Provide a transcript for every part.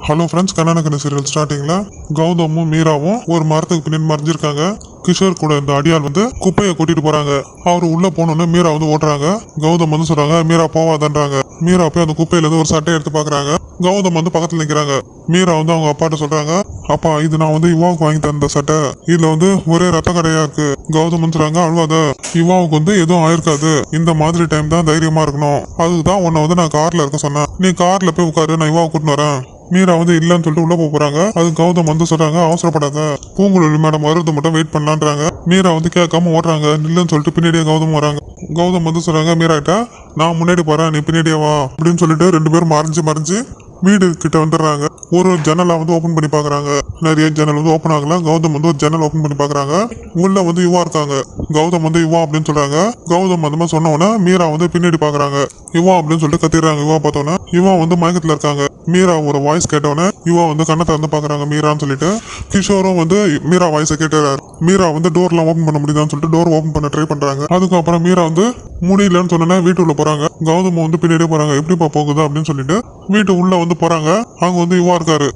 Hello friends, கண்ணான serial ஸ்டார்டிங்ல கௌதமும் மீராவும் ஒரு மரத்துக்கு பின்னாடி மறைஞ்சிருக்காங்க. கிஷோர் கூட இந்த அடியால் குப்பையை கூட்டிட்டு போறாங்க. அவரு உள்ள போனோன்னு மீரா ஓட்டுறாங்க. கௌதம் சொல்றாங்க மீரா போவாதன்றாங்க. மீரா போய் அந்த குப்பையில இருந்து ஒரு சட்டையை எடுத்து பாக்குறாங்க. கௌதம் பக்கத்துல நிக்கிறாங்க. மீரா அவங்க அப்பாட்ட சொல்றாங்க, அப்பா இது நான் இவாவுக்கு வாங்கி தந்த சட்டை, இதுல ஒரே ரத்த கடையா இருக்கு. கௌதம் சொல்றாங்க அழுவாத, இவாவுக்கு எதுவும் ஆயிருக்காது, இந்த மாதிரி டைம் தான் தைரியமா இருக்கணும், அதுதான் உன்னை நான் கார்ல இருக்க சொன்னேன், நீ கார்ல போய் உட்காரு, நான் இவாவை கூட்டின்னு வரேன். மீரா இல்லன்னு சொல்லிட்டு உள்ள போறாங்க. அது கௌதம் சொல்றாங்க அவசரப்படாத, பூங்குழலி மேடம் வருது மட்டும் வெயிட் பண்ணலான்றாங்க. மீரா கேட்காம ஓடுறாங்க. நில்லுன்னு சொல்லிட்டு பின்னாடியே கௌதம் வராங்க. கௌதம் சொல்றாங்க மீரா கிட்ட, நான் முன்னாடி போறேன், நீ பின்னாடியே வா அப்படின்னு சொல்லிட்டு ரெண்டு பேரும் மறைஞ்சு வீடு கிட்ட வந்துடுறாங்க. ஒரு ஜன்னலை ஓபன் பண்ணி பாக்குறாங்க. நிறைய ஜன்னல் ஓபன் ஆகல. கௌதம் ஒரு ஜன்னல் ஓபன் பண்ணி பாக்குறாங்க. உள்ள யுவா இருக்காங்க. கௌதம் யுவா அப்படின்னு சொல்றாங்க. கௌதம் அந்த மாதிரி சொன்ன உடனே மீரா பின்னாடி பாக்குறாங்க. யுவா அப்படின்னு சொல்லிட்டு கத்திடுறாங்க. யுவா பார்த்தோன்னே யுவா மயக்கத்துல இருக்காங்க. மீரா ஒரு வாய்ஸ் கேட்டோன்னே யுவா கண்ணை திறந்து பாக்குறாங்க மீரான்னு சொல்லிட்டு. கிஷோரும் மீரா வாய்ஸை கேட்டுறாரு. மீரா டோர்லாம் ஓபன் பண்ண முடியுதான்னு சொல்லிட்டு டோர் ஓபன் பண்ண ட்ரை பண்றாங்க. அதுக்கப்புறம் மீரா முடியலன்னு சொன்னோன்னே வீட்டுக்குள்ள போறாங்க. கௌதம் பின்னாடியே போறாங்க. எப்படிப்பா போகுது அப்படின்னு சொல்லிட்டு வீட்டு உள்ள போறாங்க. அங்க யுவா இருக்காரு.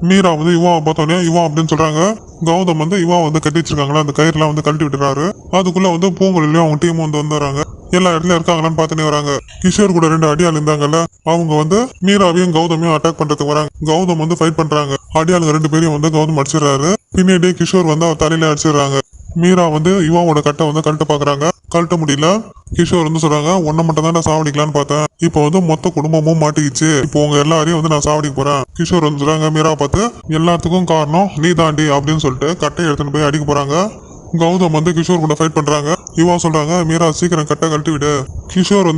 மீரா யுவாவை பார்த்தோன்னே யுவா அப்படின்னு சொல்றாங்க. கௌதம் யுவா கட்டி வச்சிருக்காங்களா, அந்த கயிறுலாம் கழட்டி விட்டுறாரு. அதுக்குள்ள பூங்குழலியும் அவங்க டீம் வந்துடுறாங்க. எல்லா இடத்துலயும் இருக்காங்களான்னு பார்த்துனே வராங்க. கிஷோர் கூட ரெண்டு அடியாள் இருந்தாங்கல்ல, அவங்க மீராவையும் கௌதமையும் அட்டாக் பண்றதுக்கு வராங்க. கௌதம் ஃபைட் பண்றாங்க. அடியாளுங்க ரெண்டு பேரையும் கௌதம் அடிச்சிடறாரு. பின்னாடியே கிஷோர் அவர் தலையில அடிச்சிடுறாங்க. மீரா யுவாவோட கட்டை கழட்ட பாக்குறாங்க. கழட்ட முடியல. கிஷோர் சொல்றாங்க, உன்னை மட்டும் தான் நான் சாவடிக்கலான்னு பார்த்தேன், இப்போ மொத்த குடும்பமும் மாட்டிக்கிச்சு, இப்போ உங்க எல்லாரையும் நான் சாவடிக்க போறேன். கிஷோர் சொல்றாங்க மீரா பார்த்து, எல்லாத்துக்கும் காரணம் நீ தாண்டி அப்படின்னு சொல்லிட்டு கட்டையை எடுத்துன்னு போய் அடிக்க போறாங்க. கௌதம் கிஷோர் கூட ஃபைட் பண்றாங்க. யுவா சொல்றாங்க மீரா சீக்கிரம் கட்டை கழட்டி விடு. கிஷோர்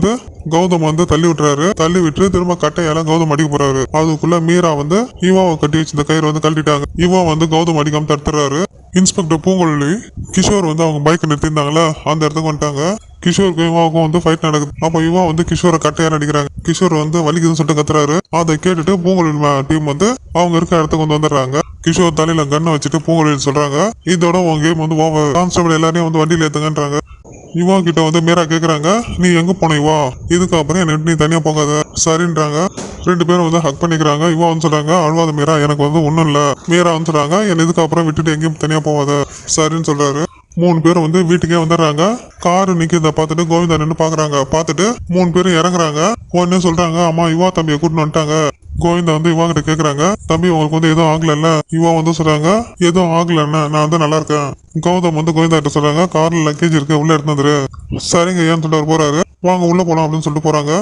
கௌதம் தள்ளி விட்டுறாரு. தள்ளி விட்டு திரும்ப கட்டையால கௌதம் அடிக்க போறாரு. அதுக்குள்ள மீரா யுவாவை கட்டி வச்சிருந்த கயிறு கழட்டிட்டாங்க. யுவா கௌதம் அடிக்காம தடுத்துறாரு. இன்ஸ்பெக்டர் பூங்குழலி கிஷோர் அவங்க பைக் நிறுத்திருந்தாங்களா, அந்த இடத்துக்கு வந்துட்டாங்க. கிஷோருக்கு யுவாவுக்கும் ஃபைட் நடக்குது. அப்ப யுவா கிஷோரை கட்டையால அடிக்கிறாங்க. கிஷோர் வலிக்குதுன்னு சொல்லிட்டு கத்துறாரு. அதை கேட்டுட்டு பூங்குழலி டீம் அவங்க இருக்க இடத்துக்கு வந்துடுறாங்க. கிஷோர் தலையில கண்ணை வச்சுட்டு பூங்குழலி சொல்றாங்க, இதோட உங்க கேம் ஓவர், கான்ஸ்டபிள் எல்லாரையும் வண்டியில ஏத்துங்கன்றாங்க. யுவா கிட்ட மீரா கேக்குறாங்க, நீ எங்க போன யுவா, இதுக்கப்புறம் என்ன நீ தனியா போகாத, சரின்றாங்க. ரெண்டு பேரும் ஹக் பண்ணிக்கிறாங்க. யுவா சொல்றாங்க அழுவாத மீரா, எனக்கு ஒண்ணும் இல்ல. மீரா சொல்றாங்க என்ன இதுக்கப்புறம் விட்டுட்டு எங்கேயும் தனியா போகாத, சரின்னு சொல்றாரு. மூணு பேரும் வீட்டுக்கே வந்துடுறாங்க. காரு நிக்கிறத பார்த்துட்டு கோவிந்தா நின்று பாக்குறாங்க. பார்த்துட்டு மூணு பேரும் இறங்குறாங்க. உடனே சொல்றாங்க, அம்மா யுவா தம்பியை கூட்டின்னு வந்துட்டாங்க. கோவிந்தா யுவா கிட்ட கேக்குறாங்க, தம்பி உங்களுக்கு எதுவும் ஆகல? யுவா சொல்றாங்க எதுவும் ஆகலன்னு, நான் நல்லா இருக்கேன். கௌதம் கோவிந்தா கிட்ட சொல்றாங்க, கார்ல லக்கேஜ் இருக்கு, உள்ள எடுத்து வந்துரு. சரிங்க ஏன்னு சொல்லிட்டு போறாரு. வாங்க உள்ள போலாம் அப்படின்னு சொல்லிட்டு போறாங்க.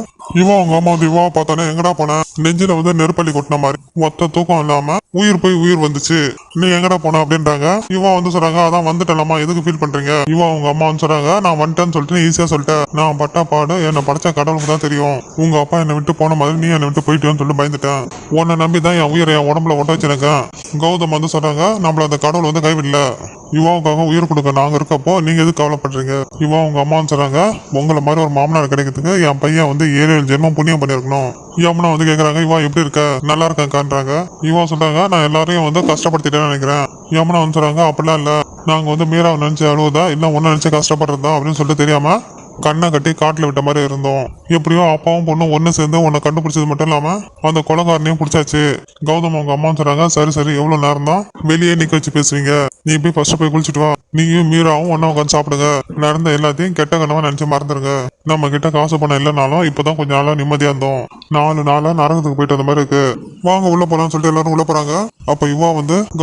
இவா அவங்க அம்மா யுவாவை பார்த்தானே எங்கடா போன, நெஞ்சில நெருப்பள்ளி கொட்டின மாதிரி மொத்த தூக்கம் இல்லாம உயிர் போய் உயிர் வந்துச்சு, நீ எங்கடா போன அப்படின்றாங்க. யுவா சொல்றாங்க, அதான் வந்துட்டேன்மா, எதுக்கு ஃபீல் பண்றீங்க? யுவா அவங்க அம்மா சொல்றாங்க, நான் வந்துட்டேன்னு சொல்லிட்டு ஈஸியா சொல்லிட்டேன், நான் பட்டா பாடு என்னை படைச்ச கடவுளுக்கு தான் தெரியும், உங்க அப்பா என்னை விட்டு போன மாதிரி நீ என்னை விட்டு போயிட்டேன்னு சொல்லிட்டு பயந்துட்டேன், உன்னை நம்பி தான் என் உயிரை என் உடம்புல ஒட்ட வச்சிருக்கேன். கௌதம் சொல்றாங்க, நம்மள அந்த கடவுள் கைவிடல, யுவாவுக்காக உயிர் கொடுக்க நாங்க இருக்கப்போ நீங்க எதுக்கு கவலைப்படுறீங்க? யுவா உங்க அம்மான்னு சொல்றாங்க, உங்களை மாதிரி ஒரு மாமனார் கிடைக்கிறதுக்கு என் பையன் 7 ஜென்மம் புண்ணியம் பண்ணிருக்கணும். யமுனா கேக்குறாங்க, இவா எப்படி இருக்க, நல்லா இருக்கான்றாங்க. இவா சொல்றாங்க, நான் எல்லாரையும் கஷ்டப்படுத்திட்டேன்னு நினைக்கிறேன். யமுனா சொல்றாங்க, அப்படிலாம் இல்ல, நாங்க மீராவை நினைச்சு அழுவதா இல்ல ஒன்னு நினைச்சு கஷ்டப்படுறதா அப்படின்னு சொல்லிட்டு தெரியாம கண்ணை கட்டி காட்டுல விட்ட மாதிரி இருந்தோம். எப்படியோ அப்பாவும் பொண்ணும் ஒன்னு சேர்ந்து உன்னை கண்டுபிடிச்சது மட்டும் இல்லாம அந்த கொலகாரனையும் பிடிச்சாச்சு. கௌதம் அவங்க அம்மா சொல்றாங்க, சரி சரி எவ்வளவு நேரம் தான் வெளியே நிக்க வச்சு பேசுவீங்க, நீ போய் ஃபர்ஸ்ட் போய் குளிச்சுட்டு வா, நீயும் மீராவும் ஒன்னா உட்காந்து சாப்பிடுங்க, நடந்த எல்லாத்தையும் கெட்ட கனவா நினைச்சு மறந்துருங்க. நம்ம கிட்ட காசு பணம் இல்லைனாலும் இப்பதான் கொஞ்ச நாளா நிம்மதியா இருந்தோம், 4 நாளா நரகத்துக்கு போயிட்டு வந்த மாதிரி இருக்கு, வாங்க உள்ள போலாம்னு சொல்லிட்டு எல்லாரும் உள்ள போறாங்க. அப்ப யுவா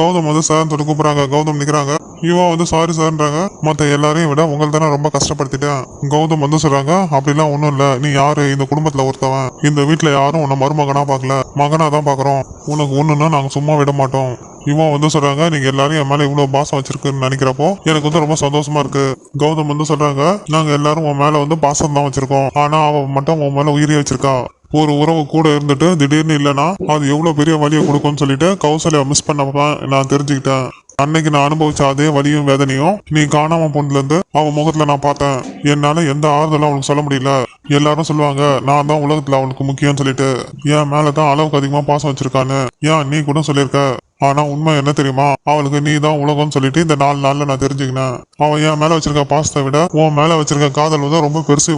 கௌதம் சார் சொல்லி கூப்பிடுறாங்க. கௌதம் நிக்கிறாங்க. யுவா சாரி சார்ன்றாங்க, மத்த எல்லாரையும் விட உங்களை தானே ரொம்ப கஷ்டப்படுத்திட்டேன். கௌதம் சொல்றாங்க, அப்படிலாம் ஒண்ணும் இல்ல, நீ யாரு, இந்த குடும்பத்துல ஒருத்தவன், இந்த வீட்டுல யாரும் உன்னை மருமகனா பாக்கல, மகனா தான் பாக்குறோம், உனக்கு ஒண்ணுன்னா நாங்க சும்மா விட மாட்டோம். இவன் சொல்றாங்க, நீங்க எல்லாரும் என் மேல இவ்வளவு பாசம் வச்சிருக்குன்னு நினைக்கிறப்போ எனக்கு ரொம்ப சந்தோஷமா இருக்கு. கௌதம் சொல்றாங்க, நாங்க எல்லாரும் உன் மேல பாசம் தான் வச்சிருக்கோம், ஆனா அவ மட்டும் உன் மேல உயிரியே வச்சிருக்கா. ஒரு உறவு கூட இருந்துட்டு திடீர்னு இல்லைன்னா அது எவ்வளவு பெரிய வலியை கொடுக்கும்னு சொல்லிட்டு கௌசல்யா மிஸ் பண்ணப்ப நான் தெரிஞ்சுக்கிட்டேன். அன்னைக்கு நான் அனுபவிச்ச அதே வலியும் வேதனையும் நீ காணாம போனதுல இருந்து அவன் முகத்துல நான் பார்த்தேன். என்னால எந்த ஆறுதலும் அவனுக்கு சொல்ல முடியல. எல்லாரும் சொல்லுவாங்க நான் தான் உலகத்துல அவனுக்கு முக்கியம்னு சொல்லிட்டு, என் மேலதான் அளவுக்கு அதிகமா பாசம் வச்சிருக்கான்னு. ஏன் நீ கூட சொல்லியிருக்க, ஆனா உண்மை என்ன தெரியுமா, அவளுக்கு நீ தான் உலகம்னு சொல்லிட்டு இந்த 4 நாள்ல நான் தெரிஞ்சுக்கினேன். அவன் என் மேல வச்சிருக்க பாசத்தை விட உன் மேல வச்சிருக்க காதல் வந்து ரொம்ப பெருசு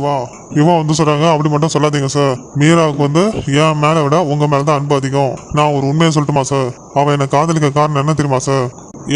இவன் வந்து சொல்றாங்க அப்படி மட்டும் சொல்லாதீங்க சார். மீராவுக்கு வந்து என் மேல விட உங்க மேல தான் அன்பு அதிகம். நான் ஒரு உண்மையை சொல்லட்டுமா சார்? அவன் என்னை காதலிக்க காரணம் என்ன தெரியுமா சார்?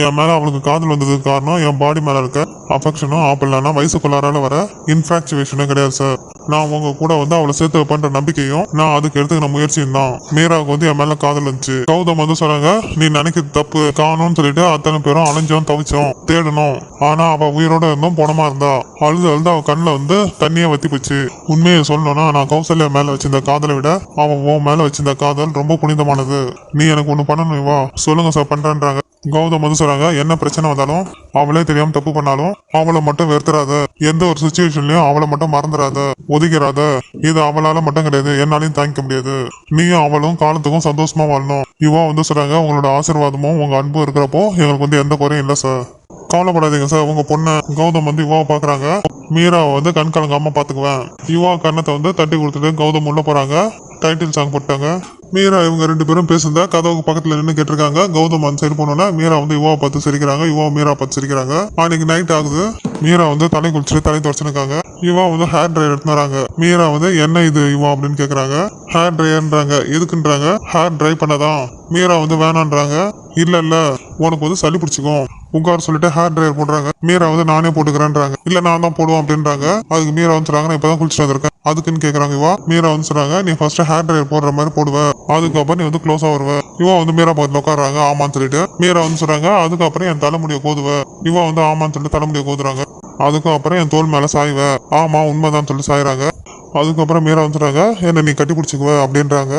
என் மேல அவளுக்கு காதல் வந்ததுக்கு காரணம் என் பாடி மேல இருக்க அஃபெக்ஷனும் ஆப்பிள்னா வயசுக்குள்ளாரால வர இன்ஃபாக்சுவேஷனும் கிடையாது சார். நான் உங்க கூட வந்து அவளை சேர்த்து வைப்பன்ற நம்பிக்கையும் நான் அதுக்கு எடுத்துக்கிற முயற்சியும் தான். மீராவுக்கு வந்து என் மேல காதல் இருந்துச்சு. கௌதம் வந்து சொன்னாங்க நீ நினைக்கிறது தப்பு, காணும்னு சொல்லிட்டு அத்தனை பேரும் அலைஞ்சோம் தவிச்சோம் தேடணும். ஆனா அவ உயிரோட இருந்தும் போனமா இருந்தா. அழுது அழுது அவ கண்ணில் வந்து தண்ணியே வத்தி போச்சு. உண்மையை சொல்லணும்னா நான் கௌசல்யா மேல வச்சிருந்த காதலை விட அவன் உன் மேல வச்சிருந்த காதல் ரொம்ப புனிதமானது. நீ எனக்கு ஒண்ணு பண்ணணும் சொல்லுங்க சார் பண்றேன்றாங்க. கௌதம் வந்து சொல்றாங்க என்ன பிரச்சனை வந்தாலும் அவளே தெரியாம தப்பு பண்ணாலும் அவளை மட்டும் வெறுத்துறாத. எந்த ஒரு சுச்சுவேஷன்லயும் அவளை மட்டும் மறந்துடாத, ஒதுக்கிறாத. இது அவளால மட்டும் கிடையாது, என்னாலையும் தாங்கிக்க முடியாது. நீயும் அவளும் காலத்துக்கும் சந்தோஷமா வாழணும். வந்து சொல்றாங்க உங்களோட ஆசீர்வாதமும் உங்க அன்பும் இருக்கிறப்போ எங்களுக்கு வந்து எந்த குறையும் இல்லை சார். கவலைப்படாதீங்க சார். உங்க பொண்ணை கௌதம் வந்து யுவாவை பாக்குறாங்க. மீராவை வந்து கண் கலங்காம பாத்துக்குவேன். யுவா கண்ணத்தை வந்து தட்டி கொடுத்துட்டு கௌதம் உள்ள போறாங்க. டைட்டில் சாங் போட்டாங்க. மீரா இவங்க 2 பேரும் பேசுறதா கதவுக்கு பக்கத்துல நின்று கேட்டிருக்காங்க. கௌதம் அந்த சைடு போனோன்னா மீரா வந்து யுவாவை பார்த்து சிரிக்கிறாங்க. யுவா மீரா பார்த்து சிரிக்கிறாங்க. அன்னைக்கு நைட் ஆகுது. மீரா வந்து தலை குளிச்சுட்டு தலை துடைச்சுருக்காங்க. யுவா வந்து ஹேர் ட்ரையர் எடுத்து வராங்க. மீரா வந்து என்ன இது யுவா அப்படின்னு கேக்குறாங்க. ஹேர் ட்ரையர்ன்றாங்க. எதுக்குன்றாங்க. ஹேர் ட்ரை பண்ணதான். மீரா வந்து வேணான்றாங்க. இல்ல உனக்கு வந்து சளி பிடிச்சிக்கும் உட்கார் சொல்லிட்டு ஹேர் ட்ரையர் போடுறாங்க. மீரா வந்து நானே போட்டுக்கிறேன்றாங்க. இல்ல நான் தான் போடுவோம் அப்படின்றாங்க. அதுக்கு மீரா வந்து சொல்றாங்க நான் இப்பதான் குளிச்சுட்டு வந்திருக்கேன் அதுக்குன்னு கேக்குறாங்க. மீரா வந்து சொல்றாங்க நீ ஃபர்ஸ்ட் ஹேர் ட்ரையர் போடுற மாதிரி போடுவ, அதுக்கப்புறம் நீ வந்து க்ளோஸா வருவ. வந்து மீரா பக்கத்துல உட்காடுறாங்க. ஆமான்னு சொல்லிட்டு மீரா வந்து சொல்றாங்க அதுக்கப்புறம் என் தலைமுடிய கோதுவ. வந்து ஆமான்னு சொல்லிட்டு தலைமுடிய கோதுறாங்க. அதுக்கப்புறம் என் தோல் மேல சாய்வ. ஆமா உண்மைதான் சொல்லிட்டு சாயிறாங்க. அதுக்கப்புறம் மீரா வந்துடுறாங்க என்ன நீ கட்டி பிடிச்சிக்குவ அப்படின்றாங்க.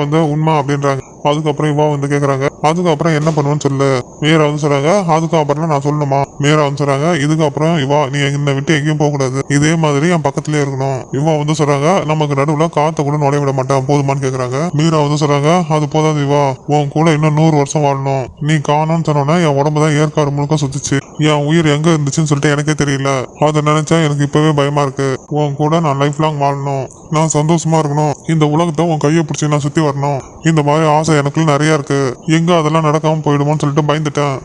வந்து உண்மை அப்படின்றாங்க. அதுக்கப்புறம் வந்து கேக்குறாங்க அதுக்கப்புறம் என்ன பண்ணுவேன்னு சொல்லு. மீரா வந்து சொல்றாங்க அதுக்கப்புறம் நான் சொல்லணுமா? மீரா வந்து சொல்றாங்க இதுக்கப்புறம் நீ என்னை விட்டு எங்கேயும் போக கூடாது, இதே மாதிரி என் பக்கத்துலயே இருக்கணும். வந்து சொல்றாங்க நமக்கு நடுவுல காத்த கூட நுழைய விட மாட்டேன் போதுமான்னு கேக்குறாங்க. மீரா வந்து சொல்றாங்க அது போதாது உன் கூட இன்னும் 100 வருஷம் வாழணும். நீ காணும்னு சொன்னோன்னா என் உடம்பு தான் ஏற்காடு முழுக்க சுத்துச்சு. என் உயிர் எங்க இருந்துச்சுன்னு சொல்லிட்டு எனக்கே தெரியல. அதை நினைச்சா எனக்கு இப்பவே பயமா இருக்கு. உன் கூட நான் லைஃப் லாங் வாழணும், நான் சந்தோஷமா இருக்கணும், இந்த உலகத்தை உன் கையை பிடிச்சி நான் சுத்தி வரணும். இந்த மாதிரி ஆசை எனக்குள்ள நிறைய இருக்கு. எங்க அதெல்லாம் நடக்காம போயிடுமோன்னு சொல்லிட்டு பயந்துட்டேன்.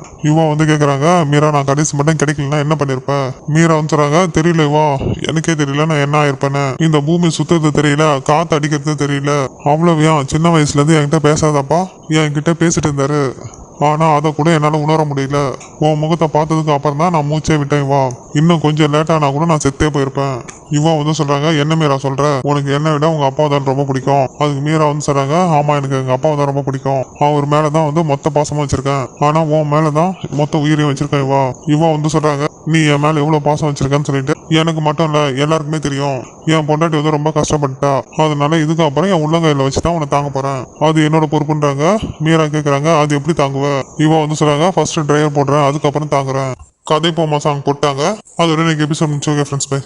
வந்து கேக்குறாங்க மீரா நான் கடைசி மட்டும் கிடைக்கலன்னா என்ன பண்ணிருப்பேன்? மீரா வந்து சொல்றாங்க தெரியல எனக்கே தெரியல நான் என்ன ஆயிருப்பேன்னு. இந்த பூமி சுத்துறது தெரியல, காத்து அடிக்கிறது தெரியல. அவ்வளவு சின்ன வயசுல இருந்து என்கிட்ட பேசாதப்பா என்கிட்ட பேசிட்டு இருந்தாரு. ஆனா அதை கூட என்னால உணர முடியல. உன் முகத்தை பார்த்ததுக்கு அப்புறம் தான் நான் மூச்சே விட்டேன். இன்னும் கொஞ்சம் லேட்டானா கூட நான் செத்தே போயிருப்பேன். வந்து சொல்றாங்க என்ன மீரா சொல்ற, உனக்கு என்ன விட உங்க அப்பாவை தான் ரொம்ப பிடிக்கும். அதுக்கு மீரா வந்து சொல்றாங்க ஆமா எனக்கு எங்க அப்பாவை தான் ரொம்ப பிடிக்கும். அவர் மேலதான் வந்து மொத்த பாசமா வச்சிருக்கேன். ஆனா உன் மேலதான் மொத்த உயிரையும் வச்சிருக்கேன். வந்து சொல்றாங்க நீ என் மேல எவ்வளவு பாசம் வச்சிருக்கேன்னு சொல்லிட்டு எனக்கு மட்டும் இல்ல எல்லாருக்குமே தெரியும். என் பொண்டாட்டி வந்து ரொம்ப கஷ்டப்பட்டா. அதனால இதுக்கப்புறம் என் உள்ளங்கையில வச்சுதான் உன்னை தாங்க போறேன். அது என்னோட பொறுப்புன்றாங்க. மீரா கேக்குறாங்க அது எப்படி தாங்குவ? வந்து சொல்றாங்க ஃபர்ஸ்ட் ட்ரைவர் போடுறேன் அதுக்கப்புறம் தாங்குறேன். கதை போமா சாங் போட்டாங்க. அதோட இன்னைக்கு எபிசோட் முடிச்சு. Okay friends by.